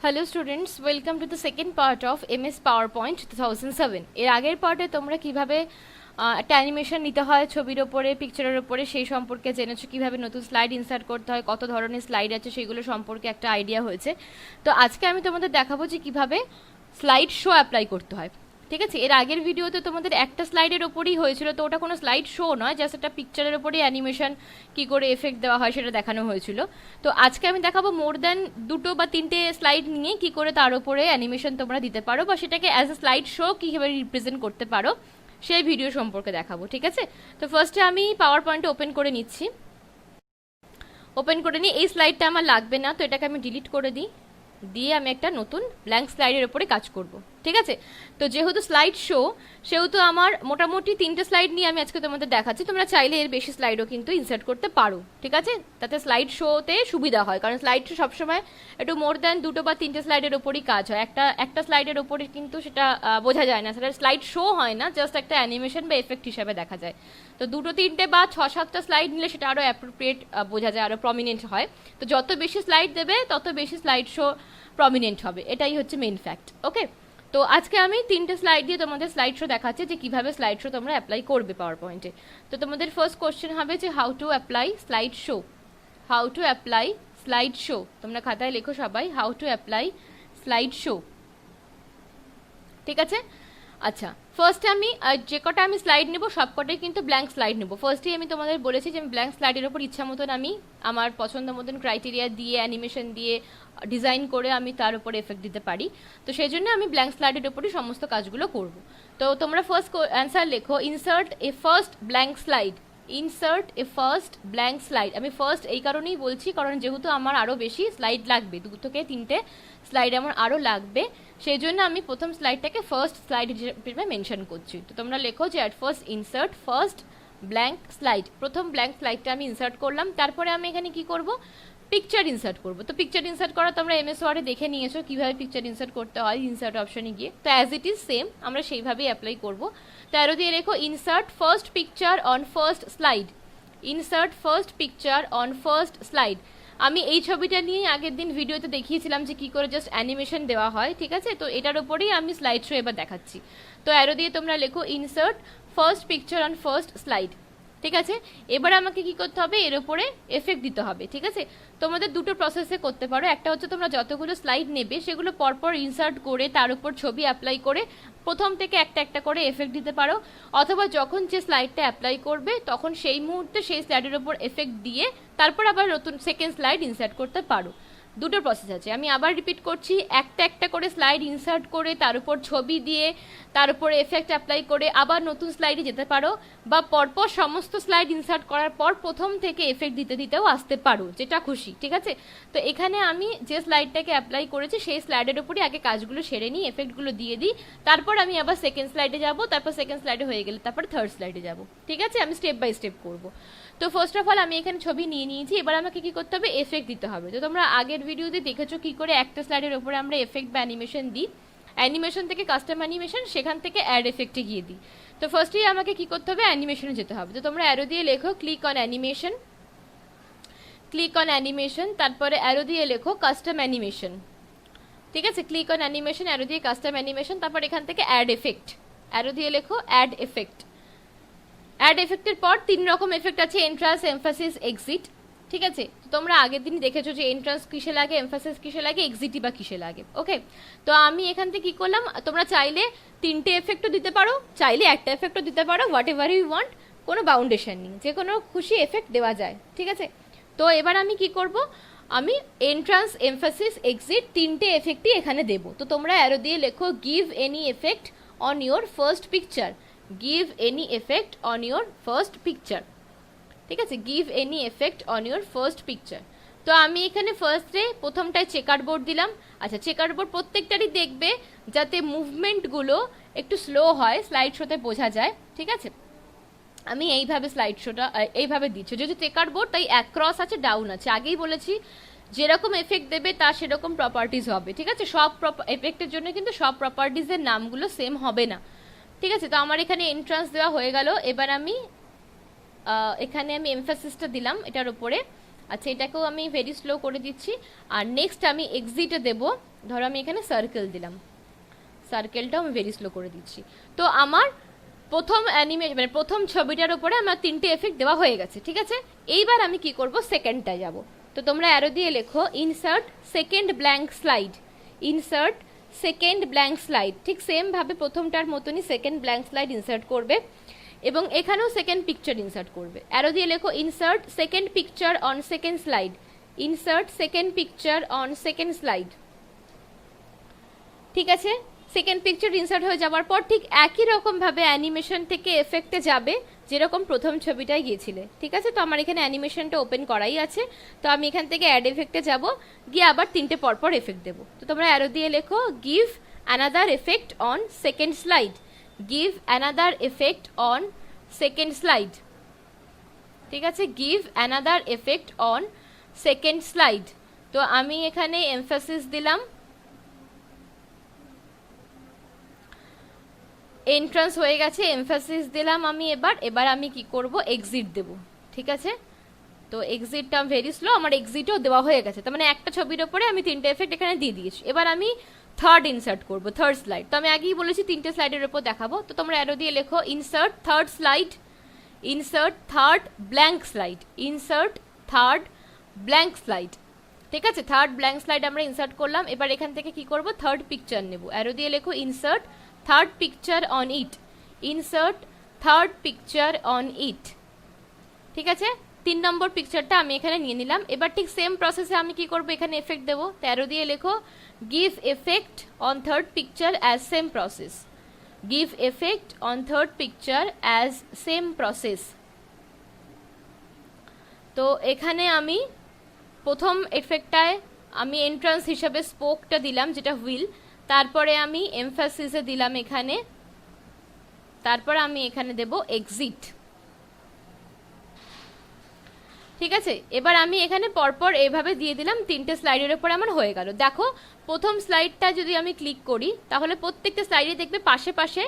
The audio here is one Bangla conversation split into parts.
Hello students, welcome to the second part of MS PowerPoint 2007। এর আগের পার্টে তোমরা কিভাবে একটা অ্যানিমেশন নিতে হয় ছবির ওপরে, পিকচারের ওপরে, সেই সম্পর্কে জেনেছো। কিভাবে নতুন স্লাইড ইনসার্ট করতে হয়, কত ধরনের স্লাইড আছে সেগুলো সম্পর্কে একটা আইডিয়া হয়েছে। তো আজকে আমি তোমাদের দেখাবো যে কিভাবে স্লাইড শো অ্যাপ্লাই করতে হয়। ঠিক আছে, এর আগের ভিডিওতে তোমাদের একটা স্লাইডের ওপরই হয়েছিল, তো ওটা কোনো স্লাইড শো নয়, জাস্ট একটা পিকচারের ওপরই অ্যানিমেশন কী করে এফেক্ট দেওয়া হয় সেটা দেখানো হয়েছিল। তো আজকে আমি দেখাবো মোর দ্যান 2 বা 3টে স্লাইড নিয়ে কী করে তার উপরে অ্যানিমেশন তোমরা দিতে পারো, বা সেটাকে অ্যাজ এ স্লাইড শো কীভাবে রিপ্রেজেন্ট করতে পারো সেই ভিডিও সম্পর্কে দেখাবো। ঠিক আছে, তো ফার্স্টে আমি পাওয়ার পয়েন্টে ওপেন করে নিচ্ছি। ওপেন করে নিয়ে এই স্লাইডটা আমার লাগবে না, তো এটাকে আমি ডিলিট করে দিই, দিয়ে আমি একটা নতুন ব্ল্যাঙ্ক স্লাইডের উপরে কাজ করব। ঠিক আছে, তো যেহেতু স্লাইড শো, সেহেতু আমার মোটামুটি 3টে স্লাইড নিয়ে আমি আজকে তোমাদের দেখাচ্ছি। তোমরা চাইলে এর বেশি স্লাইডও কিন্তু ইনসার্ট করতে পারো। ঠিক আছে, তাতে স্লাইড শোতে সুবিধা হয়, কারণ স্লাইড শো সবসময় একটু মোর দ্যান 2 বা 3টে স্লাইডের ওপরই কাজ হয়। একটা স্লাইডের ওপরে কিন্তু সেটা বোঝা যায় না, সেটা স্লাইড শো হয় না, জাস্ট একটা অ্যানিমেশন বা এফেক্ট হিসাবে দেখা যায়। তো 2, 3টে বা 6, 7টা স্লাইড নিলে সেটা আরও অ্যাপ্রোপ্রিয়েট বোঝা যায়, আরও প্রমিনেন্ট হয়। তো যত বেশি স্লাইড দেবে তত বেশি স্লাইড শো প্রমিনেন্ট হবে, এটাই হচ্ছে মেইন ফ্যাক্ট। ওকে, তো আজকে আমি 3টে স্লাইড দিয়ে তোমাদের স্লাইড শো দেখাচ্ছি যে কিভাবে স্লাইড শো তোমরা অ্যাপ্লাই করবে পাওয়ার পয়েন্টে। তো তোমাদের ফার্স্ট কোশ্চেন হবে যে how to apply slide show. How to apply slide show, তোমরা খাতায় লেখো সবাই, how to apply slide show. ঠিক আছে, আচ্ছা, ফার্স্টে আমি যে কটা আমি স্লাইড নেবো সব কটাই কিন্তু ব্ল্যাঙ্ক স্লাইড নেবো। ফার্স্টেই আমি তোমাদের বলেছি যে আমি ব্ল্যাঙ্ক স্লাইডের ওপর ইচ্ছা মতন আমি আমার পছন্দ মতন ক্রাইটেরিয়া দিয়ে, অ্যানিমেশন দিয়ে, ডিজাইন করে আমি তার উপরে এফেক্ট দিতে পারি। তো সেই জন্য আমি ব্ল্যাঙ্ক স্লাইডের ওপরই সমস্ত কাজগুলো করব। তো তোমরা ফার্স্ট অ্যান্সার লেখো, insert a first blank slide. Insert a first blank slide. আমি ফার্স্ট এই কারণেই বলছি, কারণ যেহেতু আমার আরও বেশি স্লাইড লাগবে, 2 থেকে 3টে স্লাইড আমার আরও লাগবে, সেই জন্য আমি প্রথম স্লাইডটাকে ফার্স্ট স্লাইড হিসেবে মেনশন করছি। তো তোমরা লেখো যে at first insert first blank slide. প্রথম ব্ল্যাঙ্ক স্লাইডটা আমি ইনসার্ট করলাম, তারপরে আমি এখানে কি করব, পিকচার ইনসার্ট করব। তো পিকচার ইনসার্ট করা তোমরা MS ওয়ার্ডে দেখে নিয়েছো কিভাবে পিকচার ইনসার্ট করতে হয়, ইনসার্ট অপশনে গিয়ে। তো অ্যাজ ইট ইজ সেম আমরা সেইভাবেই অ্যাপ্লাই করব। তো অ্যারো দিয়ে লেখো insert first picture on first slide. Insert first picture on first slide. আমি এই ছবিটা নিয়ে আগের দিন ভিডিওতে দেখিয়েছিলাম যে কি করে জাস্ট অ্যানিমেশন দেওয়া হয়। ঠিক আছে, তো এটার উপরেই আমি স্লাইড শো এবার দেখাচ্ছি। তো অ্যারো দিয়ে তোমরা লেখো insert first picture on first slide. ঠিক আছে, এবার আমাকে কি করতে হবে, এর উপরে এফেক্ট দিতে হবে। ঠিক আছে, তোমাদের 2টো প্রসেসে করতে পারো। একটা হচ্ছে তোমরা যতগুলো স্লাইড নেবে সেগুলো পরপর ইনসার্ট করে তার উপর ছবি অ্যাপ্লাই করে প্রথম থেকে একটা একটা করে এফেক্ট দিতে পারো, অথবা যখন যে স্লাইডটা অ্যাপ্লাই করবে তখন সেই মুহূর্তে সেই স্লাইডের উপর এফেক্ট দিয়ে তারপর আবার নতুন সেকেন্ড স্লাইড ইনসার্ট করতে পারো। 2টো প্রসেস আছে, আমি আবার রিপিট করছি। একটা একটা করে স্লাইড ইনসার্ট করে তার উপর ছবি দিয়ে তার উপরে এফেক্ট অ্যাপ্লাই করে আবার নতুন স্লাইডে যেতে পারো, বা পরপর সমস্ত স্লাইড ইনসার্ট করার পর প্রথম থেকে এফেক্ট দিতে দিতেও আসতে পারো, যেটা খুশি। ঠিক আছে, তো এখানে আমি যে স্লাইডটাকে অ্যাপ্লাই করেছি সেই স্লাইডের উপরই আগে কাজগুলো সেরে নিই, এফেক্টগুলো দিয়ে দিই, তারপর আমি আবার সেকেন্ড স্লাইডে যাব, তারপর সেকেন্ড স্লাইডে হয়ে গেলে তারপর থার্ড স্লাইডে যাব। ঠিক আছে, আমি স্টেপ বাই স্টেপ করব। তো ফার্স্ট অফ অল আমি এখানে ছবি নিয়ে নিয়েছি, এবার আমাকে কি করতে হবে, এফেক্ট দিতে হবে। তো তোমরা আগের ভিডিওতে দেখেছো কি করে একটা স্লাইডের উপরে আমরা এফেক্ট বা অ্যানিমেশন দিই। অ্যানিমেশন থেকে কাস্টম অ্যানিমেশন, সেখান থেকে অ্যাড এফেক্টে গিয়ে দিই। তো ফার্স্টেই আমাকে কি করতে হবে, অ্যানিমেশনে যেতে হবে। তো তোমরা অ্যারো দিয়ে লেখো click on animation. Click on animation, তারপরে অ্যারো দিয়ে লেখো কাস্টম অ্যানিমেশন। ঠিক আছে, ক্লিক অন অ্যানিমেশন, অ্যারো দিয়ে কাস্টম অ্যানিমেশন, তারপর এখান থেকে অ্যাড এফেক্ট। অ্যারো দিয়ে লেখো অ্যাড এফেক্ট। অ্যাড এফেক্টের পর 3 রকম এফেক্ট আছে, এন্ট্রান্স, এমফাসিস, এক্সিট। ঠিক আছে, তোমরা আগের দিনই দেখেছো যে এন্ট্রান্স কিসে লাগে, এমফাসিস কিসে লাগে, এক্সিটই বা কিসে লাগে। ওকে, তো আমি এখান থেকে কি করলাম, তোমরা চাইলে 3টে এফেক্টও দিতে পারো, চাইলে একটা এফেক্টও দিতে পারো, হোয়াট এভার ইউ ওয়ান্ট, কোনো বাউন্ডেশন নেই, যে কোনো খুশি এফেক্ট দেওয়া যায়। ঠিক আছে, তো এবার আমি কি করব, আমি এন্ট্রান্স, এমফাসিস, এক্সিট 3টে এফেক্টই এখানে দেবো। তো তোমরা অ্যারো দিয়ে লেখো give any effect on your first picture. give any effect on your first picture। ঠিক আছে, give any effect on your first picture। তো আমি এখানে ফার্স্টে প্রথমটায় চেকার বোর্ড দিলাম। আচ্ছা, চেকার বোর্ড প্রত্যেকটারই দেখবে যাতে মুভমেন্টগুলো একটু স্লো হয়, স্লাইড শোতে বোঝা যায়। ঠিক আছে, আমি এইভাবে স্লাইড শোটা এইভাবে দিচ্ছি, যেহেতু চেকার বোর্ড তাই অ্যাক্রস আছে, ডাউন আছে। আগেই বলেছি যেরকম এফেক্ট দেবে তার সেরকম প্রপার্টিজ হবে। ঠিক আছে, সব এফেক্টের জন্য কিন্তু সব প্রপার্টিজের নামগুলো সেম হবে না। ঠিক আছে, তো আমার এখানে এন্ট্রান্স দেওয়া হয়ে গেল। এবার আমি এখানে আমি এমফাসিসটা দিলাম এটার উপরে। আচ্ছা, এটাকেও আমি ভেরি স্লো করে দিচ্ছি। আর নেক্সট আমি এক্সিটে দেব। ধরো আমি এখানে সার্কেল দিলাম, সার্কেলটাও আমি ভেরি স্লো করে দিচ্ছি। তো আমার প্রথম মানে প্রথম ছবিটার উপরে আমার 3টে এফেক্ট দেওয়া হয়ে গেছে, ঠিক আছে। এইবার আমি কি করব, সেকেন্ডটায় যাব। তো তোমরা অ্যারো দিয়ে লেখো insert second blank slide, insert second blank slide. ঠিক সেম ভাবে প্রথমটার মতনই সেকেন্ড ব্ল্যাঙ্ক স্লাইড ইনসার্ট করবে এবং এখানেও সেকেন্ড পিকচার ইনসার্ট করবে। অ্যারো দিয়ে লেখো insert second picture on second slide, insert second picture on second slide. ঠিক আছে, সেকেন্ড পিকচার ইনসার্ট হয়ে যাওয়ার পর ঠিক একই রকম ভাবে অ্যানিমেশন থেকে এফেক্টে যাবে যেরকম প্রথম ছবিটায় গিয়েছিলে, ঠিক আছে। তো আমার এখানে অ্যানিমেশনটা ওপেন করাই আছে, তো আমি এখান থেকে অ্যাড এফেক্টে যাব, গিয়ে আবার 3টে পরপর এফেক্ট দেবো। তো তোমরা অ্যারো দিয়ে লেখো give another effect on second slide, give another effect on second slide. ঠিক আছে, give another effect on second slide. তো আমি এখানে এমফাসিস দিলাম, এন্ট্রান্স হয়ে গেছে, এমফাসিস দিলাম আমি। এবার আমি কি করব, এক্সিট দেব, ঠিক আছে। তো এক্সিটটা ভেরি স্লো, আমার এক্সিটও দেওয়া হয়ে গেছে। তার মানে একটা ছবির ওপরে আমি 3টে এফেক্ট এখানে দিয়ে দিয়েছি। এবার আমি থার্ড ইনসার্ট করব, থার্ড স্লাইড। তো আমি আগেই বলেছি 3টে স্লাইডের উপর দেখাবো। তো তোমরা অ্যারো দিয়ে লেখো insert third slide, insert third blank slide, insert third blank slide. ঠিক আছে, থার্ড ব্ল্যাঙ্ক স্লাইড আমরা ইনসার্ট করলাম। এবার এখান থেকে কি করব, থার্ড পিকচার নেব। অ্যারো দিয়ে লেখো insert third picture on it, insert third picture on it. ঠিক আছে, 3 নম্বর পিকচারটা আমি এখানে নিয়ে নিলাম। এবার ঠিক সেম প্রসেসে আমি কি করব, এখানে এফেক্ট দেবো। অ্যারো দিয়ে লেখো give effect on third picture as same process, give effect on third picture as same process. তো এখানে আমি প্রথম এফেক্টটায় আমি এন্ট্রান্স হিসাবে স্পোকটা দিলাম, যেটা হুইল। তারপরে আমি এমফাসিসে দিলাম এখানে, তারপর আমি এখানে দেব এক্সিট। ঠিক আছে, এবার আমি এখানে পরপর এইভাবে দিয়ে দিলাম, 3টে স্লাইডের উপর আমার হয়ে গেল। দেখো প্রথম স্লাইডটা যদি আমি ক্লিক করি তাহলে প্রত্যেকটা স্লাইডে দেখবে পাশে পাশে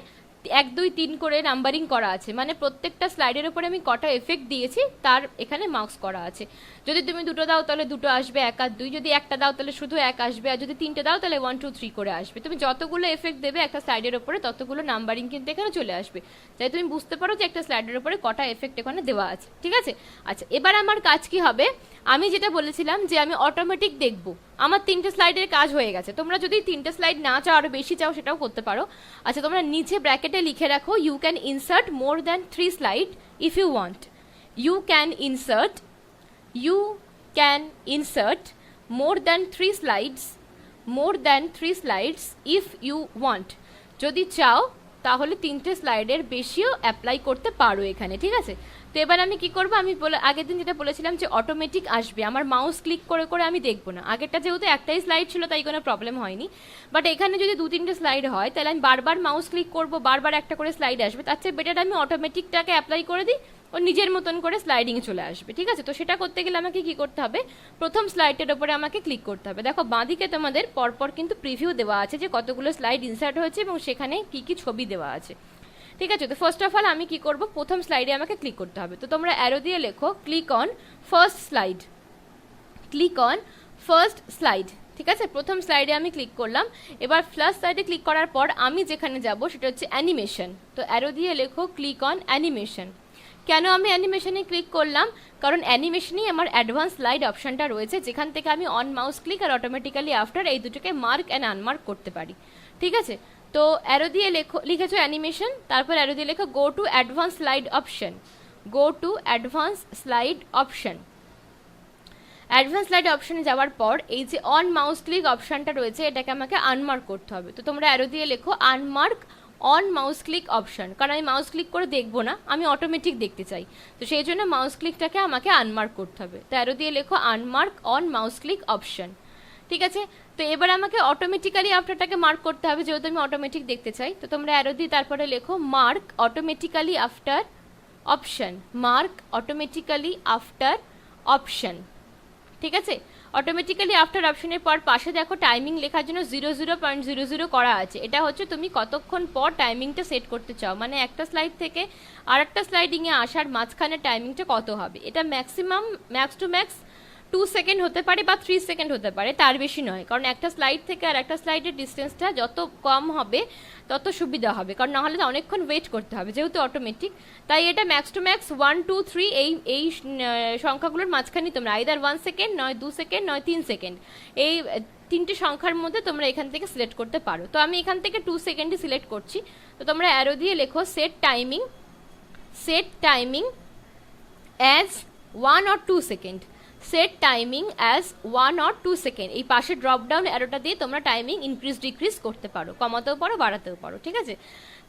1 2 3 করে নাম্বারিং করা আছে, মানে প্রত্যেকটা স্লাইডের উপরে আমি কটা এফেক্ট দিয়েছি তার এখানে মার্কস করা আছে। যদি তুমি 2টো দাও তাহলে 2টো আসবে, 1 আর 2, যদি একটা দাও তাহলে শুধু 1 আসবে, আর যদি 3টে দাও তাহলে 1 2 3 করে আসবে। তুমি যতগুলো এফেক্ট দেবে একটা স্লাইডের উপরে ততগুলো নাম্বারিং কিন্তু এখানে চলে আসবে, তাই তুমি বুঝতে পারো যে একটা স্লাইডের উপরে কটা এফেক্ট এখানে দেওয়া আছে। ঠিক আছে, আচ্ছা এবার আমার কাজ কি হবে, আমি যেটা বলেছিলাম যে আমি অটোমেটিক দেখবো, আমার 3টে স্লাইডের কাজ হয়ে গেছে। তোমরা যদি 3টে স্লাইড না চাও আরো বেশি চাও সেটাও করতে পারো। আচ্ছা তোমরা নিচে ব্র্যাকেটে লিখে রাখো you can insert more than 3 slide if you want, you can insert, you can insert more than 3 slides, more than 3 slides if you want. যদি চাও তাহলে 3টে স্লাইডের বেশিও অ্যাপ্লাই করতে পারো এখানে, ঠিক আছে। তো এবার আমি কি করবো, আমি আগের দিন যেটা বলেছিলাম যে অটোমেটিক আসবে, আমার মাউস ক্লিক করে করে আমি দেখবো না। আগেরটা যেহেতু একটাই স্লাইড ছিল তাই কোনো প্রবলেম হয়নি, বাট এখানে যদি 2-3টে স্লাইড হয় তাহলে আমি বারবার মাউস ক্লিক করবো, বারবার একটা করে স্লাইড আসবে। তার চেয়ে বেটার আমি অটোমেটিকটাকে অ্যাপ্লাই করে দিই, ও নিজের মতন করে স্লাইডিং চলে আসবে। ঠিক আছে, তো সেটা করতে গেলে আমাকে কি করতে হবে, প্রথম স্লাইডের উপরে আমাকে ক্লিক করতে হবে। দেখো বাঁদিকে তোমাদের পরপর কিন্তু প্রিভিউ দেওয়া আছে যে কতগুলো স্লাইড ইনসার্ট হয়েছে এবং সেখানে কি কি ছবি দেওয়া আছে। ঠিক আছে, তো ফার্স্ট অফ অল আমি কি করব, প্রথম স্লাইডে আমাকে ক্লিক করতে হবে। তো তোমরা অ্যারো দিয়ে লেখো click on first slide, click on first slide. ঠিক আছে, প্রথম স্লাইডে আমি ক্লিক করলাম। এবার ফার্স্ট স্লাইডে ক্লিক করার পর আমি যেখানে যাব সেটা হচ্ছে অ্যানিমেশন। তো অ্যারো দিয়ে লেখো ক্লিক অন অ্যানিমেশন। কেন আমি অ্যানিমেশনে ক্লিক করলাম, কারণ অ্যানিমেশনেই আমার অ্যাডভান্স স্লাইড অপশনটা রয়েছে, যেখান থেকে আমি অন মাউস ক্লিক আর অটোমেটিক্যালি আফটার এই দুটোকে মার্ক অ্যান্ড আনমার্ক করতে পারি। ঠিক আছে, তো অ্যারো দিয়ে লিখেছো অ্যানিমেশন, তারপর অ্যারো দিয়ে লেখো go to advance slide option, go to advance slide option. Advance slide অপশনে যাওয়ার পর এই যে অন মাউস ক্লিক অপশনটা রয়েছে এটাকে আমাকে আনমার্ক করতে হবে। তো তোমরা অ্যারো দিয়ে লেখো unmark on mouse click option, কারণ আমি মাউস ক্লিক করে দেখবো না, আমি অটোমেটিক দেখতে চাই, তো সেই জন্য মাউস ক্লিকটাকে আমাকে আনমার্ক করতে হবে। তো অ্যারো দিয়ে লেখো unmark on mouse click option. ঠিক আছে, তো এবার আমাকে অটোমেটিক্যালি আফটারটাকে মার্ক করতে হবে, যেহেতু আমি অটোমেটিক দেখতে চাই। তো তোমরা অ্যারো দিয়ে তারপরে লেখো mark automatically after option, mark automatically after option. ঠিক আছে, অটোমেটিক্যালি আফটার অপশনের পর পাশে দেখো টাইমিং লেখার জন্য 00.00 করা আছে। এটা হচ্ছে তুমি কতক্ষণ পর টাইমিংটা সেট করতে চাও, মানে একটা স্লাইড থেকে আর একটা স্লাইডিংয়ে আসার মাঝখানে টাইমিংটা কত হবে। এটা maximum max to max 2 second হতে পারে বা 3 সেকেন্ড হতে পারে, তার বেশি নয়, কারণ একটা স্লাইড থেকে আর একটা স্লাইডের ডিস্টেন্সটা যত কম হবে তত সুবিধা হবে, কারণ নাহলে তো অনেকক্ষণ ওয়েট করতে হবে যেহেতু অটোমেটিক। তাই এটা ম্যাক্স টু ম্যাক্স 1 2 3 এই সংখ্যাগুলোর মাঝখানে তোমরা আইদার 1 সেকেন্ড, নয় 2 সেকেন্ড, নয় 3 সেকেন্ড, এই তিনটে সংখ্যার মধ্যে তোমরা এখান থেকে সিলেক্ট করতে পারো। তো আমি এখান থেকে 2 সেকেন্ডই সিলেক্ট করছি। তো তোমরা অ্যারো দিয়ে লেখো set timing as 1 or 2 second, set timing as 1 or 2 second. এই পাশে ড্রপ ডাউন অ্যারোটা দিয়ে তোমরা টাইমিং ইনক্রিজ ডিক্রিজ করতে পারো, কমাতেও পারো বাড়াতেও পারো, ঠিক আছে।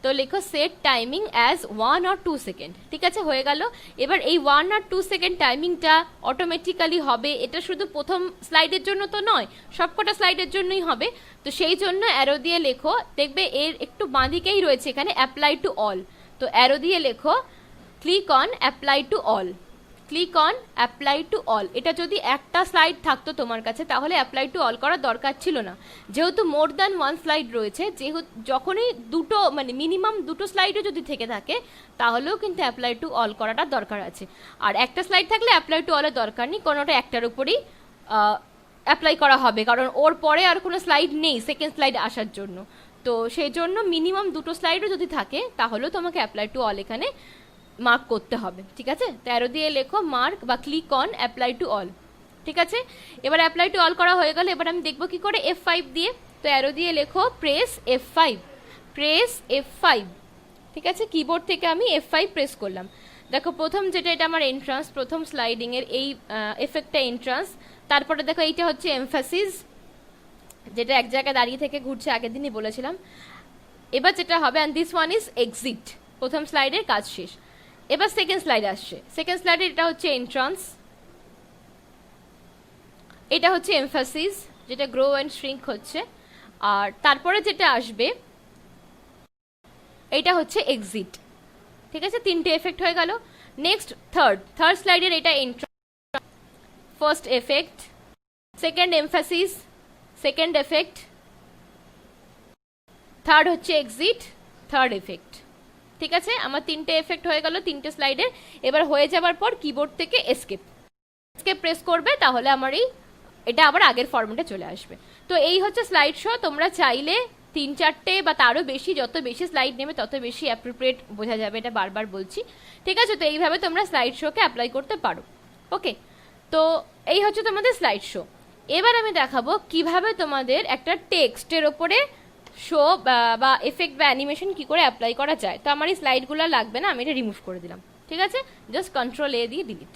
তো লেখো set timing as 1 or 2 second, ঠিক আছে, হয়ে গেল। এবার এই 1 or 2 সেকেন্ড টাইমিংটা অটোমেটিক্যালি হবে, এটা শুধু প্রথম স্লাইডের জন্য তো নয়, সবকটা স্লাইডের জন্যই হবে। তো সেই জন্য অ্যারো দিয়ে লেখো, দেখবে এর একটু বাঁদিকেই রয়েছে এখানে অ্যাপ্লাই টু অল। তো অ্যারো দিয়ে লেখো click on apply to all, click on apply to all. এটা যদি একটা স্লাইড থাকতো তোমার কাছে তাহলে অ্যাপ্লাই টু অল করার দরকার ছিল না, যেহেতু মোর দ্যান 1 স্লাইড রয়েছে, যেহেতু যখনই দুটো মানে মিনিমাম দুটো স্লাইডও যদি থেকে থাকে তাহলেও কিন্তু অ্যাপ্লাই টু অল করাটা দরকার আছে। আর একটা স্লাইড থাকলে অ্যাপ্লাই টু অলের দরকার নেই, কোনোটা একটার উপরেই অ্যাপ্লাই করা হবে, কারণ ওর পরে আর কোনো স্লাইড নেই সেকেন্ড স্লাইড আসার জন্য। তো সেই জন্য মিনিমাম দুটো স্লাইডও যদি থাকে তাহলেও তোমাকে অ্যাপ্লাই টু অল এখানে মার্ক করতে হবে, ঠিক আছে। তো অ্যারো দিয়ে লেখো মার্ক বা click on apply to all, ঠিক আছে। এবার অ্যাপ্লাই টু অল করা হয়ে গেল, এবার আমি দেখবো কি করে F5 দিয়ে। তো অ্যারো দিয়ে লেখো প্রেস F5, ঠিক আছে। কিবোর্ড থেকে আমি F5 প্রেস করলাম। দেখো প্রথম যেটা, এটা আমার এন্ট্রান্স, প্রথম স্লাইডিং এর এই এফেক্টটা এন্ট্রান্স। তারপরে দেখো এইটা হচ্ছে এমফাসিস, যেটা এক জায়গায় দাঁড়িয়ে থেকে ঘুরছে, আগের দিনই বলেছিলাম। এবার যেটা হবে, and this one is exit, প্রথম স্লাইডের কাজ শেষ। এবার সেকেন্ড স্লাইড আসছে, সেকেন্ড স্লাইডে এটা হচ্ছে এন্ট্রান্স, এটা হচ্ছে এমফাসিস যেটা গ্রো অ্যান্ড শ্রিঙ্ক হচ্ছে, আর তারপরে যেটা আসবে এটা হচ্ছে এক্সিট, ঠিক আছে। তিনটে এফেক্ট হয়ে গেল। নেক্সট থার্ড স্লাইডের এটা entrance, first effect, second emphasis, second effect, third হচ্ছে এক্সিট, থার্ড এফেক্ট, ঠিক আছে। আমার তিনটে এফেক্ট হয়ে গেল তিনটে স্লাইডের। এবার হয়ে যাবার পর কিবোর্ড থেকে এসকেপ প্রেস করবে, তাহলে আমার এটা আবার আগের ফরম্যাটে চলে আসবে। তো এই হচ্ছে স্লাইড শো। তোমরা চাইলে 3-4টে বা তারও বেশি, যত বেশি স্লাইড নেবে তত বেশি অ্যাপ্রোপ্রিয়েট বোঝা যাবে, এটা বারবার বলছি, ঠিক আছে। তো এইভাবে তোমরা স্লাইড শোকে অ্যাপ্লাই করতে পারো, ওকে। তো এই হচ্ছে তোমাদের স্লাইড শো। এবার আমি দেখাবো কিভাবে তোমাদের একটা টেক্সটের ওপরে শো বা এফেক্ট বা অ্যানিমেশন কি করে অ্যাপ্লাই করা যায়। তো আমার এই স্লাইডগুলো লাগবে না, আমি এটা রিমুভ করে দিলাম, ঠিক আছে, জাস্ট কন্ট্রোল এ দিয়ে ডিলিট।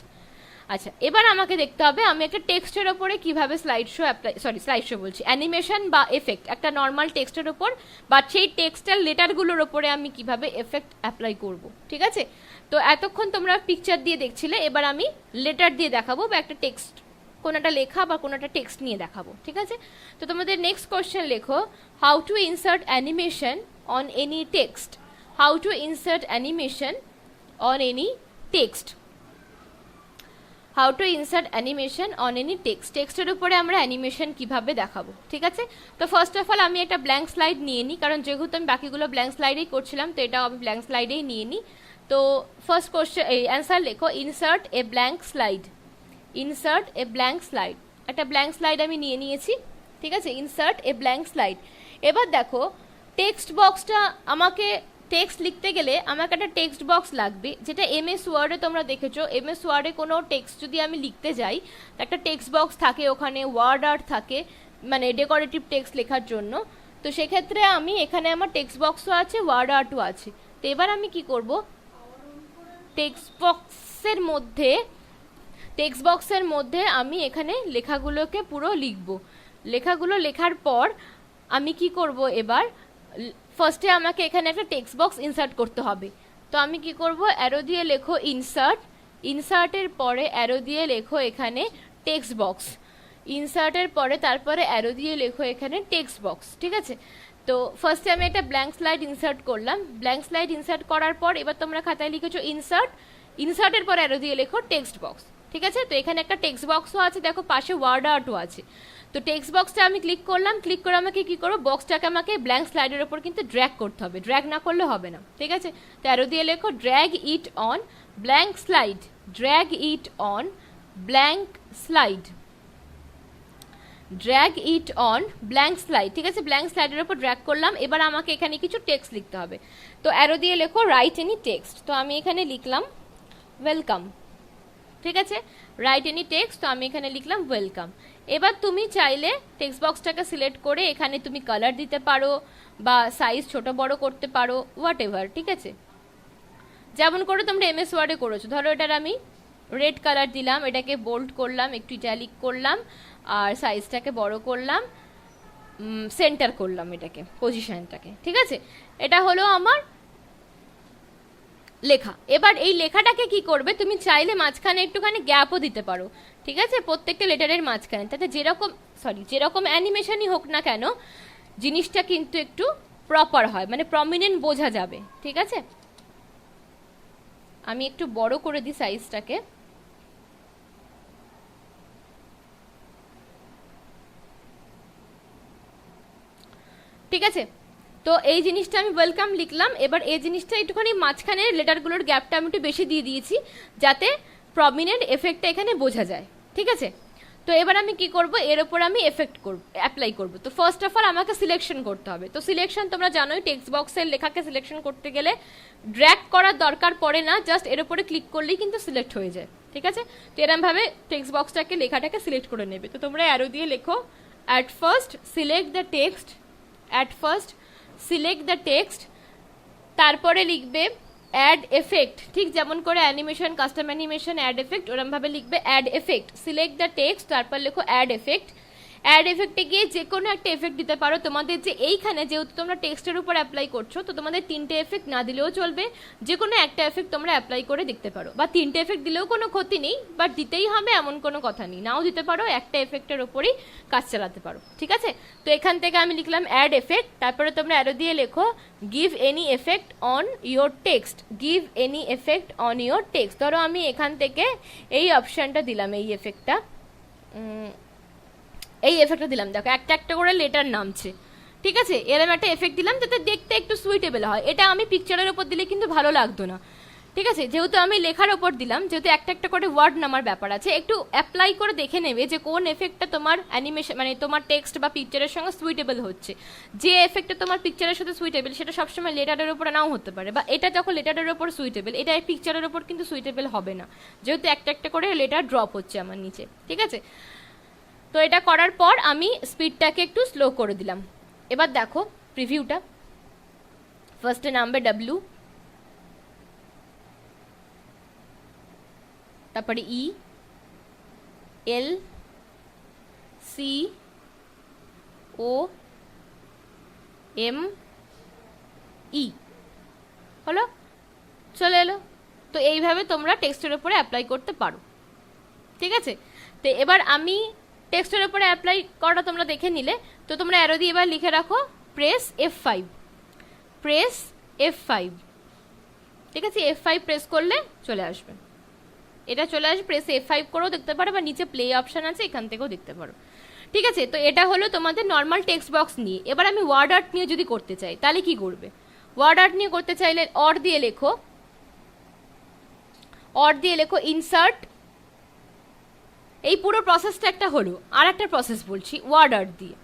আচ্ছা, এবার আমাকে দেখতে হবে আমি একটা টেক্সটের ওপরে কিভাবে স্লাইড শো বলছি, অ্যানিমেশন বা এফেক্ট একটা নর্মাল টেক্সটের ওপর বা সেই টেক্সটাল লেটারগুলোর ওপরে আমি কিভাবে এফেক্ট অ্যাপ্লাই করব, ঠিক আছে। তো এতক্ষণ তোমরা পিকচার দিয়ে দেখছিলে, এবার আমি লেটার দিয়ে দেখাবো বা একটা টেক্সট, কোনো একটা লেখা বা কোনো একটা টেক্সট নিয়ে দেখাবো, ঠিক আছে। তো তোমাদের নেক্সট কোশ্চেন লেখো, how to insert animation on any text, how to insert animation on any text, how to insert animation on any text, টেক্সটের উপরে আমরা অ্যানিমেশন কিভাবে দেখাবো, ঠিক আছে। তো ফার্স্ট অফ অল আমি একটা ব্ল্যাঙ্ক স্লাইড নিয়ে নিই, কারণ যেহেতু আমি বাকিগুলো ব্ল্যাঙ্ক স্লাইডেই করছিলাম, তো এটাও আমি ব্ল্যাঙ্ক স্লাইডেই নিয়ে নিই। তো ফার্স্ট কোশ্চেন অ্যান্সার লেখো insert a blank slide, insert a blank slide, একটা ব্ল্যাঙ্ক স্লাইড আমি নিয়ে নিয়েছি, ঠিক আছে, ইনসার্ট এ ব্ল্যাঙ্ক স্লাইড। এবার দেখো টেক্সট বক্সটা, আমাকে টেক্সট লিখতে গেলে আমাকে একটা টেক্সট বক্স লাগবে, যেটা এমএস ওয়ার্ডে তোমরা দেখেছো। এমএস ওয়ার্ডে কোনো টেক্সট যদি আমি লিখতে যাই, একটা টেক্সট বক্স থাকে, ওখানে ওয়ার্ড আর্ট থাকে, মানে ডেকোরেটিভ টেক্সট লেখার জন্য। তো সেক্ষেত্রে আমি এখানে আমার টেক্সট বক্সও আছে, ওয়ার্ড আর্টও আছে। তো এবার আমি কি করব, টেক্সট বক্সের মধ্যে আমি এখানে লেখাগুলোকে পুরো লিখব। লেখাগুলো লেখার পর আমি কি করব, এবার ফার্স্টে আমাকে এখানে একটা টেক্সট বক্স ইনসার্ট করতে হবে। তো আমি কি করব, অ্যারো দিয়ে লেখো ইনসার্ট, ইনসার্টের পরে অ্যারো দিয়ে লেখো এখানে টেক্সট বক্স, ইনসার্টের পরে তারপরে অ্যারো দিয়ে লেখো এখানে টেক্সট বক্স, ঠিক আছে। তো ফার্স্টে আমি একটা ব্ল্যাঙ্ক স্লাইড ইনসার্ট করলাম, ব্ল্যাঙ্ক স্লাইড ইনসার্ট করার পর এবার তোমরা খাতায় লিখেছো ইনসার্ট, ইনসার্টের পর অ্যারো দিয়ে লেখো টেক্সট বক্স, ঠিক আছে। তো এখানে একটা টেক্সট বক্সও আছে, দেখো পাশে ওয়ার্ড আর্টও আছে। তো টেক্সট বক্সটা আমি ক্লিক করলাম, ক্লিক করে আমাকে কি করবো, বক্সটাকে আমাকে ব্ল্যাঙ্ক স্লাইডের ওপর কিন্তু ড্র্যাগ করতে হবে, ড্র্যাগ না করলে হবে না, ঠিক আছে। তো অ্যারো দিয়ে লেখো drag it on blank slide, drag it on blank slide, drag it on blank slide, ঠিক আছে, ব্ল্যাঙ্ক স্লাইডের উপর ড্র্যাগ করলাম। এবার আমাকে এখানে কিছু টেক্সট লিখতে হবে, তো অ্যারো দিয়ে লেখো রাইট এনি টেক্সট, তো আমি এখানে লিখলাম ওয়েলকাম, ঠিক আছে, রাইট এনি টেক্সট, তো আমি এখানে লিখলাম ওয়েলকাম। এবার তুমি চাইলে টেক্সট বক্সটাকে সিলেক্ট করে এখানে তুমি কালার দিতে পারো বা সাইজ ছোট বড় করতে পারো, হোয়াট এভার, ঠিক আছে, যেমন করে তোমরা এমএস ওয়ার্ডে করেছো। ধরো এটার আমি রেড কালার দিলাম, এটাকে বোল্ড করলাম, একটু ইটালিক করলাম, আর সাইজটাকে বড় করলাম, সেন্টার করলাম এটাকে, পজিশনটাকে, ঠিক আছে, এটা হলো আমার লেখা। এবার এই লেখাটাকে কি করবে, তুমি চাইলে মাঝখানে একটুখানি গ্যাপও দিতে পারো, ঠিক আছে, প্রত্যেকটা লেটারের মাঝখানে, তাতে যেরকম অ্যানিমেশনই হোক না কেন জিনিসটা কিন্তু একটু প্রপার হয়, মানে প্রমিনেন্ট বোঝা যাবে, ঠিক আছে। আমি একটু বড় করে দিই সাইজটাকে, ঠিক আছে। তো এই জিনিসটা আমি ওয়েলকাম লিখলাম। এবার এই জিনিসটা একটুখানি মাঝখানে লেটারগুলোর গ্যাপটা আমি একটু বেশি দিয়ে দিয়েছি, যাতে প্রমিনেন্ট এফেক্টটা এখানে বোঝা যায়, ঠিক আছে। তো এবার আমি কি করব, এর ওপর আমি এফেক্ট করব, অ্যাপ্লাই করব। তো ফার্স্ট অফ অল আমাকে সিলেকশন করতে হবে। তো সিলেকশন তোমরা জানোই, টেক্সট বক্সের লেখাকে সিলেকশন করতে গেলে ড্র্যাগ করার দরকার পড়ে না, জাস্ট এর উপরে ক্লিক করলেই কিন্তু সিলেক্ট হয়ে যায়, ঠিক আছে। তো এরমভাবে টেক্সট বক্সটাকে লেখাটাকে সিলেক্ট করে নেবে। তো তোমরা অ্যারো দিয়ে লেখো at first select the text, at first select the text, তারপরে লিখবে অ্যাড এফেক্ট, ঠিক যেমন করে animation, custom animation, add effect, ওরমভাবে লিখবে add effect, select the text, তারপর লেখো অ্যাড এফেক্ট। অ্যাড এফেক্টে গিয়ে যে কোনো একটা এফেক্ট দিতে পারো। তোমাদের যে এইখানে যেহেতু তোমরা টেক্সটের উপর অ্যাপ্লাই করছো, তো তোমাদের 3টে এফেক্ট না দিলেও চলবে, যে কোনো একটা এফেক্ট তোমরা অ্যাপ্লাই করে দেখতে পারো, বা 3টে এফেক্ট দিলেও কোনো ক্ষতি নেই, বাট দিতেই হবে এমন কোনো কথা নেই, নাও দিতে পারো, একটা এফেক্টের ওপরই কাজ চালাতে পারো, ঠিক আছে। তো এখান থেকে আমি লিখলাম অ্যাড এফেক্ট, তারপরে তোমরা অ্যারো দিয়ে লেখো give any effect on your text, give any effect on your text. ধরো আমি এখান থেকে এই অপশানটা দিলাম, এই এফেক্টটা, এই এফেক্টটা দিলাম, দেখো একটা একটা করে লেটার নামছে, ঠিক আছে, এরকম একটা এফেক্ট দিলাম যাতে দেখতে একটু সুইটেবল হয়। এটা আমি পিকচারের ওপর দিলে কিন্তু ভালো লাগতো না, ঠিক আছে, যেহেতু আমি লেখার ওপর দিলাম, যেহেতু একটা একটা করে ওয়ার্ড নামার ব্যাপার আছে, একটু অ্যাপ্লাই করে দেখে নেবে যে কোন এফেক্টটা তোমার অ্যানিমেশন মানে তোমার টেক্সট বা পিকচারের সঙ্গে সুইটেবল হচ্ছে। যে এফেক্টটা তোমার পিকচারের সাথে সুইটেবল সেটা সবসময় লেটারের ওপর নাও হতে পারে, বা এটা যখন লেটারের ওপর সুইটেবল, এটা পিকচারের ওপর কিন্তু সুইটেবল হবে না, যেহেতু একটা একটা করে লেটার ড্রপ হচ্ছে আমার নিচে, ঠিক আছে। তো এটা করার পর আমি স্পিডটাকে একটু স্লো করে দিলাম। এবার দেখো প্রিভিউটা, ফার্স্টে নামবে ডাব্লিউ, তারপরে ই, এল, সি, ও, এম, ই, হলো, চলে এলো। তো এইভাবে তোমরা টেক্সটের উপরে অ্যাপ্লাই করতে পারো, ঠিক আছে। তো এবার আমি টেক্সটের উপরে অ্যাপ্লাই করাটা তোমরা দেখে নিলে। তো তোমরা অ্যারো দিয়ে এবার লিখে রাখো প্রেস F5, প্রেস F5, ঠিক আছে, F5 প্রেস করলে চলে আসবে, এটা চলে আসবে। প্রেস F5 করেও দেখতে পারো, বা নিচে প্লে অপশান আছে, এখান থেকেও দেখতে পারো, ঠিক আছে। তো এটা হলো তোমাদের নর্মাল টেক্সট বক্স নিয়ে। এবার আমি ওয়ার্ড আর্ট নিয়ে যদি করতে চাই তাহলে কি করবে, ওয়ার্ড আর্ট নিয়ে করতে চাইলে অর দিয়ে লেখো, অর দিয়ে লেখো ইনসার্ট, এই পুরো প্রসেসটা একটা হলো। আর একটা প্রসেস বলছি ওয়ার্ড আর্ট দিয়ে,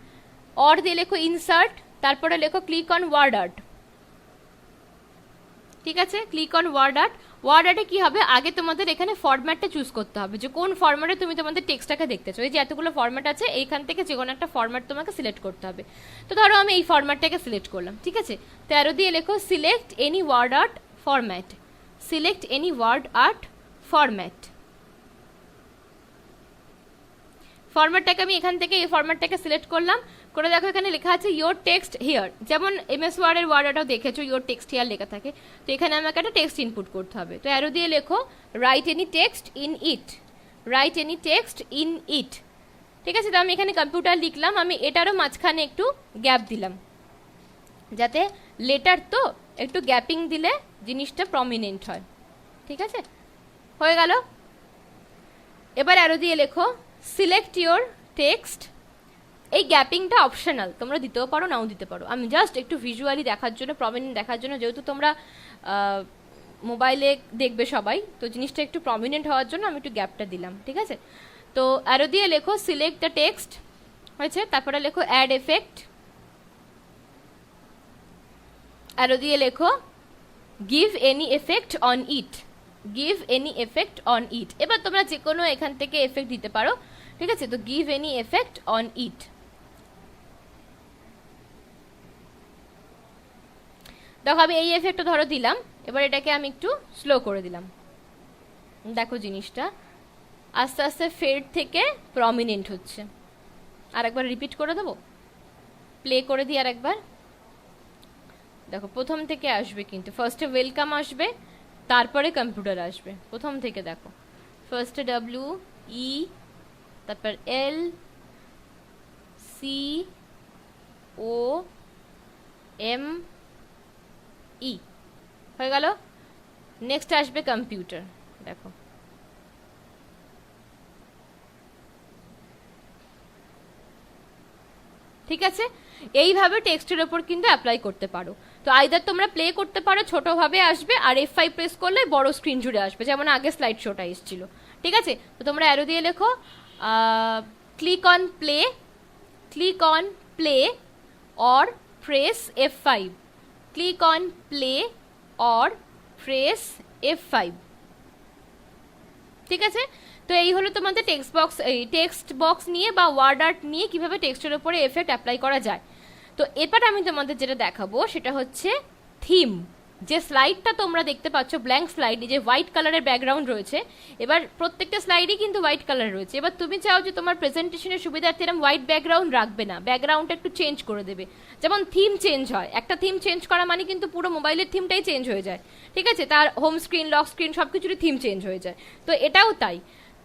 অর দিয়ে লেখো ইনসার্ট, তারপরে লেখো ক্লিক অন ওয়ার্ড আর্ট, ঠিক আছে, click on word art. Word আর্টে কি হবে, আগে তোমাদের এখানে ফরম্যাটটা চুজ করতে হবে, যে কোন ফরম্যাটে তুমি তোমাদের টেক্সটটাকে দেখতে চাও। এই যে এতগুলো ফরম্যাট আছে, এইখান থেকে যে কোনো একটা ফরম্যাট তোমাকে সিলেক্ট করতে হবে। তো ধরো আমি এই ফরম্যাটটাকে সিলেক্ট করলাম, ঠিক আছে। তো অ্যারো দিয়ে লেখো select any word art format, select any word art format. ফরম্যাটটাকে আমি এখান থেকে এই ফরম্যাটটাকে সিলেক্ট করলাম, করে দেখো এখানে লেখা আছে ইয়োর টেক্সট হিয়ার, যেমন এমএস ওয়ার্ডের ওয়ার্ডটাও দেখেছো ইয়োর টেক্সট হিয়ার লেখা থাকে। তো এখানে আমাকে একটা টেক্সট ইনপুট করতে হবে। তো অ্যারো দিয়ে লেখো right any text in it, right any text in it, ঠিক আছে। তো আমি এখানে কম্পিউটার লিখলাম, আমি এটারও মাঝখানে একটু গ্যাপ দিলাম, যাতে লেটার তো একটু গ্যাপিং দিলে জিনিসটা প্রমিনেন্ট হয়, ঠিক আছে, হয়ে গেল। এবার অ্যারো দিয়ে লেখো সিলেক্ট ইয়োর টেক্সট, এই গ্যাপিংটা অপশনাল, তোমরা দিতেও পারো নাও দিতে পারো, আমি জাস্ট একটু ভিজুয়ালি দেখার জন্য, প্রমিনেন্ট দেখার জন্য, যেহেতু তোমরা মোবাইলে দেখবে সবাই, তো জিনিসটা একটু প্রমিনেন্ট হওয়ার জন্য আমি একটু গ্যাপটা দিলাম, ঠিক আছে। তো অ্যারো দিয়ে লেখো সিলেক্ট দ্য টেক্সট হয়েছে। তারপরে লেখো অ্যাড এফেক্ট, অ্যারো দিয়ে লেখো give any effect on it, give any effect on it. এবার তোমরা যে কোনো এখান থেকে এফেক্ট দিতে পারো, ঠিক আছে? তো give any effect on it. দেখো আমি এই এফেক্টটা ধরো দিলাম, এবার এটাকে আমি একটু স্লো করে দিলাম। দেখো জিনিসটা আস্তে আস্তে ফেড থেকে প্রমিনেন্ট হচ্ছে। আর একবার রিপিট করে দেবো, প্লে করে দিই আর একবার। দেখো প্রথম থেকে আসবে, কিন্তু ফার্স্টে ওয়েলকাম আসবে, তারপরে কম্পিউটার আসবে। প্রথম থেকে দেখো, ফার্স্টে ডব্লিউ ই, তারপর এল সি ও এম ই হয়ে গেল। নেক্সট আসবে কম্পিউটার, দেখো ঠিক আছে? এইভাবে টেক্সটের ওপর কিন্তু অ্যাপ্লাই করতে পারো। তো আইদার তোমরা প্লে করতে পারো, ছোটভাবে আসবে, আর F5 প্রেস করলে বড় স্ক্রিন জুড়ে আসবে, যেমন আগে স্লাইড শোটা এসেছিল। ঠিক আছে? তো তোমরা অ্যারো দিয়ে লেখো click on play, click on play or press F5, click on play or press F5। ঠিক আছে? তো এই হলো তোমাদের টেক্সট বক্স নিয়ে বা ওয়ার্ড আর্ট নিয়ে কিভাবে টেক্সটের উপরে এফেক্ট অ্যাপ্লাই করা যায়। তো এরপর আমি তোমাদের যেটা দেখাবো সেটা হচ্ছে থিম। যে স্লাইডটা তোমরা দেখতে পাচ্ছ ব্ল্যাঙ্ক স্লাইড, যে হোয়াইট কালারের ব্যাকগ্রাউন্ড রয়েছে, এবার প্রত্যেকটা স্লাইডই কিন্তু হোয়াইট কালার রয়েছে। এবার তুমি চাও যে তোমার প্রেজেন্টেশনের সুবিধার্থে এরকম হোয়াইট ব্যাকগ্রাউন্ড রাখবে না, ব্যাকগ্রাউন্ডটা একটু চেঞ্জ করে দেবে। যেমন থিম চেঞ্জ হয়, একটা থিম চেঞ্জ করা মানে কিন্তু পুরো মোবাইলের থিমটাই চেঞ্জ হয়ে যায়। ঠিক আছে? তার হোম স্ক্রিন, লক স্ক্রিন সব কিছুরই থিম চেঞ্জ হয়ে যায়। তো এটাও তাই,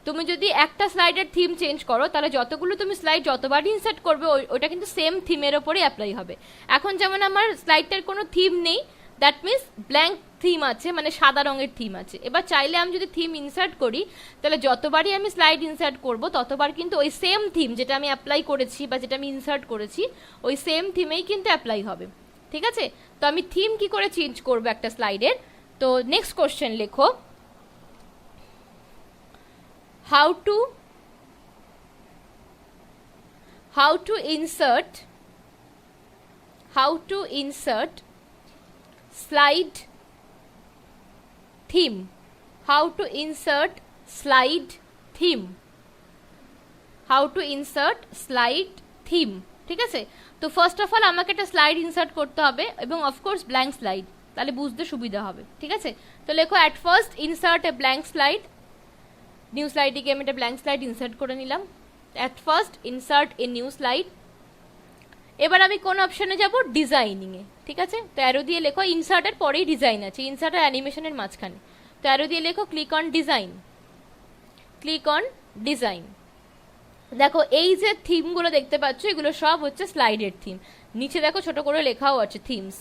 তুমি যদি একটা স্লাইডের থিম চেঞ্জ করো, তাহলে যতগুলো তুমি স্লাইড যতবার ইনসার্ট করবে ওটা কিন্তু সেম থিমের ওপরে অ্যাপ্লাই হবে। এখন যেমন আমার স্লাইডটার কোনো থিম নেই, দ্যাট মিনস ব্ল্যাঙ্ক থিম আছে, মানে সাদা রঙের থিম আছে। এবার চাইলে আমি যদি থিম ইনসার্ট করি, তাহলে যতবারই আমি স্লাইড ইনসার্ট করব ততবার কিন্তু ওই সেম থিম যেটা আমি অ্যাপ্লাই করেছি বা যেটা আমি ইনসার্ট করেছি ওই সেম থিমেই কিন্তু অ্যাপ্লাই হবে। ঠিক আছে? তো আমি থিম কি করে চেঞ্জ করবো একটা স্লাইডের? তো নেক্সট কোশ্চেন লেখো, how to insert slide theme, how to insert slide theme, how to insert slide theme। ঠিক আছে? তো ফার্স্ট অফ অল আমাকে একটা স্লাইড ইনসার্ট করতে হবে, এবং অফকোর্স ব্ল্যাঙ্ক স্লাইড, তাহলে বুঝতে সুবিধা হবে। ঠিক আছে? তো লেখো at first insert a blank slide, new স্লাইডে গিয়ে আমি একটা ব্ল্যাঙ্ক স্লাইড ইনসার্ট করে নিলাম। At first insert a new slide. এবার আমি কোন অপশনে যাব? ডিজাইনিংয়ে। ঠিক আছে? তো অ্যারো দিয়ে লেখো, ইনসার্টের পরেই ডিজাইন আছে, ইনসার্ট আর অ্যানিমেশনের মাঝখানে। তো অ্যারো দিয়ে লেখো click on design, click on design. দেখো এই যে থিমগুলো দেখতে পাচ্ছ এগুলো সব হচ্ছে স্লাইডের থিম। নিচে দেখো ছোট করে লেখাও আছে থিমস।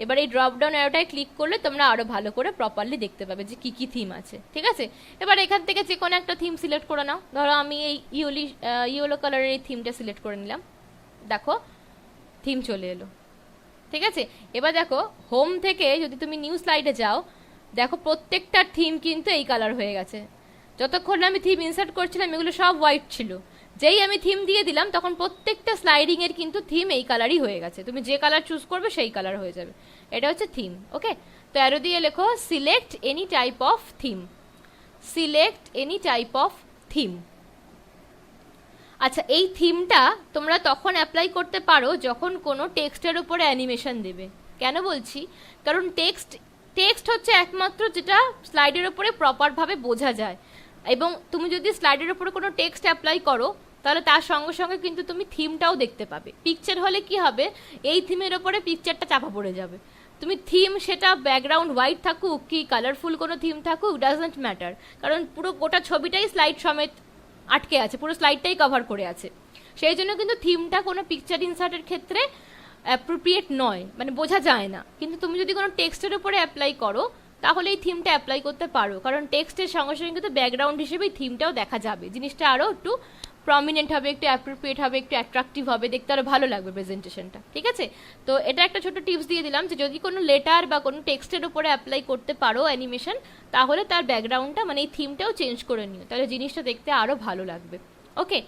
এবার এই ড্রপ ডাউন অ্যারোটায় ক্লিক করলে তোমরা আরো ভালো করে প্রপারলি দেখতে পাবে যে কি কি থিম আছে। ঠিক আছে? এবার এখান থেকে যে কোনো একটা থিম সিলেক্ট করে নাও। ধরো আমি এই ইয়েলো কালারের এই থিমটা সিলেক্ট করে নিলাম। দেখো থিম চলে এলো। ঠিক আছে? এবার দেখো হোম থেকে যদি তুমি নিউ স্লাইডে যাও, দেখো প্রত্যেকটা থিম কিন্তু এই কালার হয়ে গেছে। যতক্ষণ আমি থিম ইনসার্ট করছিলাম এগুলো সব হোয়াইট ছিল, যেই আমি থিম দিয়ে দিলাম তখন প্রত্যেকটা স্লাইডিং এর কিন্তু থিম এই কালারই হয়ে গেছে। তুমি যে কালার চুজ করবে সেই কালার হয়ে যাবে। এটা হচ্ছে থিম। ওকে? তো অ্যারো দিয়ে লেখো select any type of theme, select any type of theme. আচ্ছা, এই থিমটা তোমরা তখন অ্যাপ্লাই করতে পারো যখন কোনো টেক্সটের উপরে অ্যানিমেশন দেবে। কেন বলছি? কারণ টেক্সট হচ্ছে একমাত্র যেটা স্লাইডের উপরে প্রপারভাবে বোঝা যায়, এবং তুমি যদি স্লাইডের উপরে কোনো টেক্সট অ্যাপ্লাই করো তাহলে তার সঙ্গে সঙ্গে কিন্তু তুমি থিমটাও দেখতে পাবে। পিকচার হলে কি হবে, এই থিমের ওপরে পিকচারটা চাপা পড়ে যাবে। তুমি থিম সেটা ব্যাকগ্রাউন্ড হোয়াইট থাকুক কি কালারফুল কোনো থিম থাকুক, ডাজন্ট ম্যাটার, কারণ পুরো গোটা ছবিটাই স্লাইড সমেত আটকে আছে, পুরো স্লাইডটাই কভার করে আছে। সেই জন্য কিন্তু থিমটা কোনো পিকচার ইনসার্টের ক্ষেত্রে অ্যাপ্রোপ্রিয়েট নয়, মানে বোঝা যায় না। কিন্তু তুমি যদি কোনো টেক্সটের উপরে অ্যাপ্লাই করো তাহলে এই থিমটা অ্যাপ্লাই করতে পারো, কারণ টেক্সটের সঙ্গে সঙ্গে কিন্তু ব্যাকগ্রাউন্ড হিসেবে এই থিমটাও দেখা যাবে। জিনিসটা আরও একটু প্রমিনেন্ট হবে, একটু অ্যাপ্রোপ্রিয়েট হবে, একটু অ্যাট্রাকটিভ হবে, দেখতে আরও ভালো লাগবে প্রেজেন্টেশনটা। ঠিক আছে? তো এটা একটা ছোট টিপস দিয়ে দিলাম যে যদি কোনো লেটার বা কোনো টেক্সটের উপরে অ্যাপ্লাই করতে পারো অ্যানিমেশন, তাহলে তার ব্যাকগ্রাউন্ডটা মানে এই থিমটাও চেঞ্জ করে নিও, তাহলে জিনিসটা দেখতে আরও ভালো লাগবে। ওকে?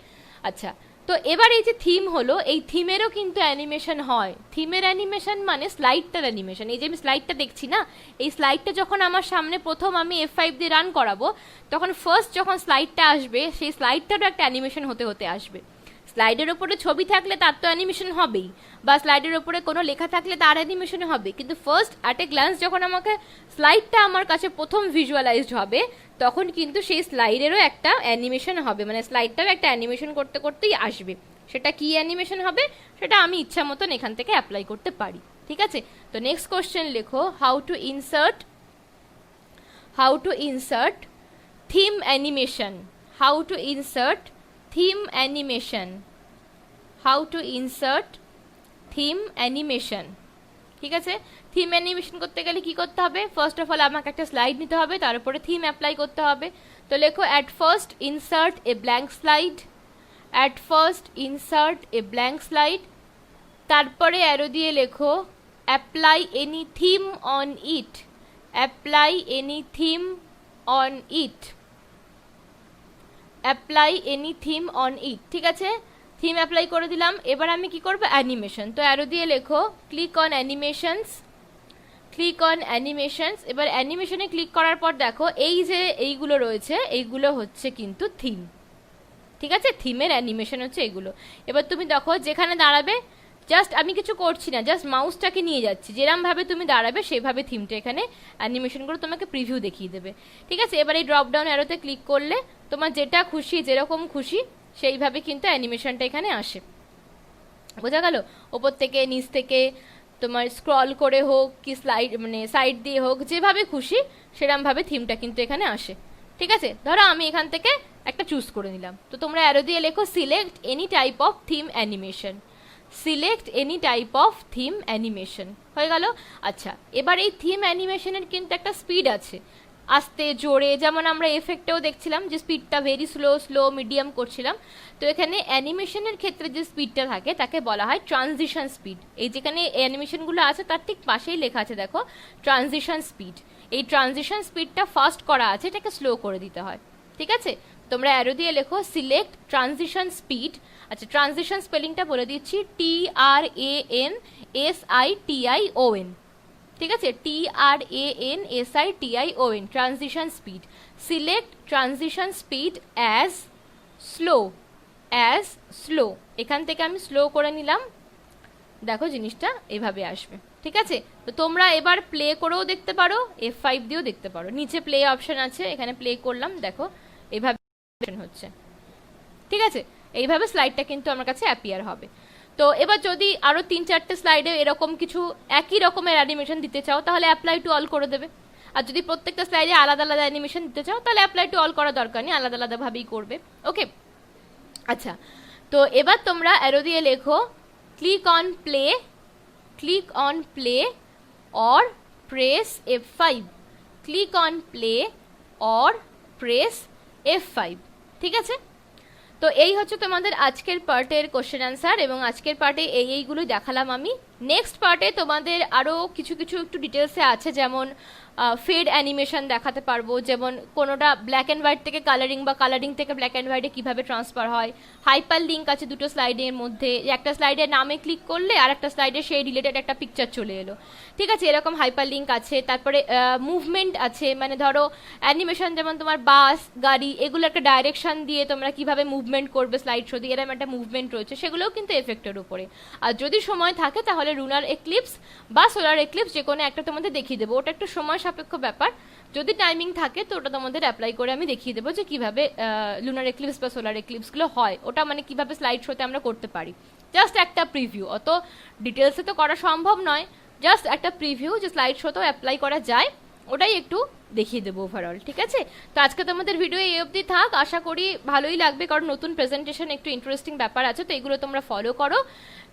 আচ্ছা, তো এবার এই যে থিম হলো, এই থিমেরও কিন্তু অ্যানিমেশন হয়। থিমের অ্যানিমেশন মানে স্লাইডটার অ্যানিমেশন। এই যে আমি স্লাইডটা দেখছি না, এই স্লাইডটা যখন আমার সামনে প্রথম আমি F5 দিয়ে রান করাবো, তখন ফার্স্ট যখন স্লাইডটা আসবে সেই স্লাইডটারও একটা অ্যানিমেশন হতে হতে আসবে। স্লাইডের ওপরে ছবি থাকলে তার তো অ্যানিমেশন হবেই, বা স্লাইডের ওপরে কোনো লেখা থাকলে তার অ্যানিমেশন হবে, কিন্তু ফার্স্ট অ্যাট এ গ্ল্যান্স যখন আমাকে স্লাইডটা আমার কাছে প্রথম ভিজুয়ালাইজড হবে, তখন কিন্তু সেই স্লাইডেরও একটা অ্যানিমেশন হবে, মানে স্লাইডটাও একটা অ্যানিমেশন করতে করতেই আসবে। সেটা কি অ্যানিমেশন হবে সেটা আমি ইচ্ছা মতন এখান থেকে অ্যাপ্লাই করতে পারি। ঠিক আছে, তো নেক্সট কোশ্চেন লেখো, how to insert theme animation. How to insert theme animation. How to insert theme animation. ঠিক আছে, থিম অ্যানিমেশন করতে গেলে কি করতে হবে? ফার্স্ট অফ অল আমাকে একটা স্লাইড নিতে হবে, তার উপরে থিম অ্যাপ্লাই করতে হবে। তো লেখো, at first insert a blank slide. At first insert a blank slide. তারপরে অ্যারো দিয়ে লেখো, apply any theme on it. Apply any theme on it. Apply any theme on it. ঠিক আছে, থিম অ্যাপ্লাই করে দিলাম। এবার আমি কি করবো? অ্যানিমেশন। তো অ্যারো দিয়ে লেখো, click on animations. Click on animations. এবার অ্যানিমেশনে ক্লিক করার পর দেখো, এই যে এইগুলো রয়েছে, এইগুলো হচ্ছে কিন্তু থিম। ঠিক আছে, থিমের অ্যানিমেশন হচ্ছে এগুলো। এবার তুমি দেখো যেখানে দাঁড়াবে, জাস্ট আমি কিছু করছি না, জাস্ট মাউসটাকে নিয়ে যাচ্ছি, যেরকমভাবে তুমি দাঁড়াবে সেভাবে থিমটা এখানে অ্যানিমেশনগুলো তোমাকে প্রিভিউ দেখিয়ে দেবে। ঠিক আছে, এবার এই ড্রপ ডাউন অ্যারোতে ক্লিক করলে তোমার যেটা খুশি, যেরকম খুশি সেইভাবে কিন্তু অ্যানিমেশনটা এখানে আসে। বোঝা গেল? ওপর থেকে নিচ থেকে তোমার স্ক্রল করে হোক কি স্লাইড মানে সাইড দিয়ে হোক, যেভাবে খুশি সেরকমভাবে থিমটা কিন্তু এখানে আসে। ঠিক আছে, ধরো আমি এখান থেকে একটা চুজ করে নিলাম। তো তোমরা অ্যারো দিয়ে লেখো, select any type of theme animation. Select any type of theme animation. হয়ে গেল? আচ্ছা, এবার এই থিম অ্যানিমেশনের কিন্তু একটা স্পিড আছে, আস্তে জোরে, যেমন আমরা এফেক্টেও দেখছিলাম যে স্পিডটা ভেরি স্লো, স্লো, মিডিয়াম করছিলাম। তো এখানে অ্যানিমেশনের ক্ষেত্রে যে স্পিডটা থাকে তাকে বলা হয় ট্রানজিশন স্পিড। এই যেখানে অ্যানিমেশনগুলো আছে তার ঠিক পাশেই লেখা আছে দেখো, ট্রানজিশন স্পিড। এই ট্রানজিশন স্পিডটা ফাস্ট করা আছে, এটাকে স্লো করে দিতে হয়। ঠিক আছে, তোমরা অ্যারো দিয়ে লেখো, সিলেক্ট ট্রানজিশন স্পিড। আচ্ছা, ট্রানজিশন স্পেলিংটা বলে দিচ্ছি, TRANSITION। ঠিক আছে, TRANSITION, transition speed. Select transition speed as slow. As slow, এখান থেকে আমি স্লো করে নিলাম। দেখো জিনিসটা এভাবে আসবে। ঠিক আছে, তো তোমরা এবার প্লে করেও দেখতে পারো, F5 দিয়েও দেখতে পারো। নিচে প্লে অপশন আছে, এখানে প্লে করলাম, দেখো এভাবে হচ্ছে। ঠিক আছে, এইভাবে স্লাইডটা কিন্তু আমার কাছে অ্যাপিয়ার হবে। তো এবার যদি আরো 3-4টে স্লাইডে এরকম কিছু একই রকমের অ্যানিমেশন দিতে চাও, তাহলে অ্যাপ্লাই টু অল করে দেবে। আর যদি প্রত্যেকটা স্লাইডে আলাদা আলাদা অ্যানিমেশন দিতে চাও, তাহলে অ্যাপ্লাই টু অল করার দরকার নেই, আলাদা আলাদা ভাবেই করবে। ওকে, আচ্ছা, তো এবার তোমরা অ্যারো দিয়ে লেখো, click on play. Click on play or press F5। Click on play or press F5। ঠিক আছে, তো এই হচ্ছে তোমাদের আজকের পার্টের কোশ্চেন অ্যান্সার, এবং আজকের পার্টে এইগুলো দেখালাম আমি। নেক্সট পার্টে তোমাদের আরও কিছু কিছু একটু ডিটেলসে আছে, যেমন ফেড অ্যানিমেশন দেখাতে পারবো, যেমন কোনোটা ব্ল্যাক অ্যান্ড হোয়াইট থেকে কালারিং বা কালারিং থেকে ব্ল্যাক অ্যান্ড হোয়াইটে কীভাবে ট্রান্সফার হয়। হাইপার লিঙ্ক আছে দুটো স্লাইডের মধ্যে, একটা স্লাইডের নামে ক্লিক করলে আর একটা স্লাইডে সেই রিলেটেড একটা পিকচার চলে এলো। ঠিক আছে, এরকম হাইপার লিঙ্ক আছে। তারপরে মুভমেন্ট আছে, মানে ধরো অ্যানিমেশন যেমন তোমার বাস, গাড়ি, এগুলো একটা ডাইরেকশন দিয়ে তোমরা কিভাবে মুভমেন্ট করবে স্লাইড শো দিয়ে, এরকম একটা মুভমেন্ট রয়েছে, সেগুলোও কিন্তু এফেক্টের উপরে। আর যদি সময় থাকে তাহলে লুনার এক্লিপস বা সোলার এক্লিপস যে কোনো একটা তোমাদের দেখিয়ে দেবো, ওটা একটু সময় সাপেক্ষ ব্যাপার। যদি টাইমিং থাকে তো ওটা তোমাদের অ্যাপ্লাই করে আমি দেখিয়ে দেবো যে কিভাবে লুনার এক্লিপস বা সোলার এক্লিপসগুলো হয়, ওটা মানে কিভাবে স্লাইড শোতে আমরা করতে পারি। জাস্ট একটা প্রিভিউ, অত ডিটেলসে তো করা সম্ভব নয়, জাস্ট একটা প্রিভিউ যে স্লাইড শোতেও অ্যাপ্লাই করা যায়, ওটাই একটু দেখিয়ে দেবো ওভারঅল। ঠিক আছে, তো আজকে তোমাদের ভিডিও এই অবধি থাক, আশা করি ভালোই লাগবে, কারণ নতুন প্রেজেন্টেশন একটু ইন্টারেস্টিং ব্যাপার আছে, তো এগুলো তোমরা ফলো করো।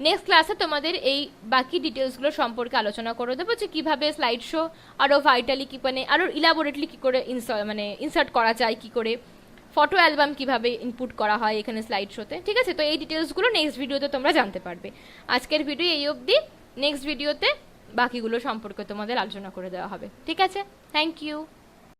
নেক্সট ক্লাসে তোমাদের এই বাকি ডিটেলসগুলো সম্পর্কে আলোচনা করে দেবো, যে কীভাবে স্লাইড শো আরও ভাইটালি কি মানে আরও ইলাবোরেটলি কী করে ইনসার্ট করা যায়, কী করে ফটো অ্যালবাম কীভাবে ইনপুট করা হয় এখানে স্লাইড শোতে। ঠিক আছে, তো এই ডিটেলসগুলো নেক্সট ভিডিওতে তোমরা জানতে পারবে। আজকের ভিডিও এই অবধি, নেক্সট ভিডিওতে বাকিগুলো সম্পর্কে তোমাদের আলোচনা করে দেওয়া হবে। ঠিক আছে, থ্যাংক ইউ।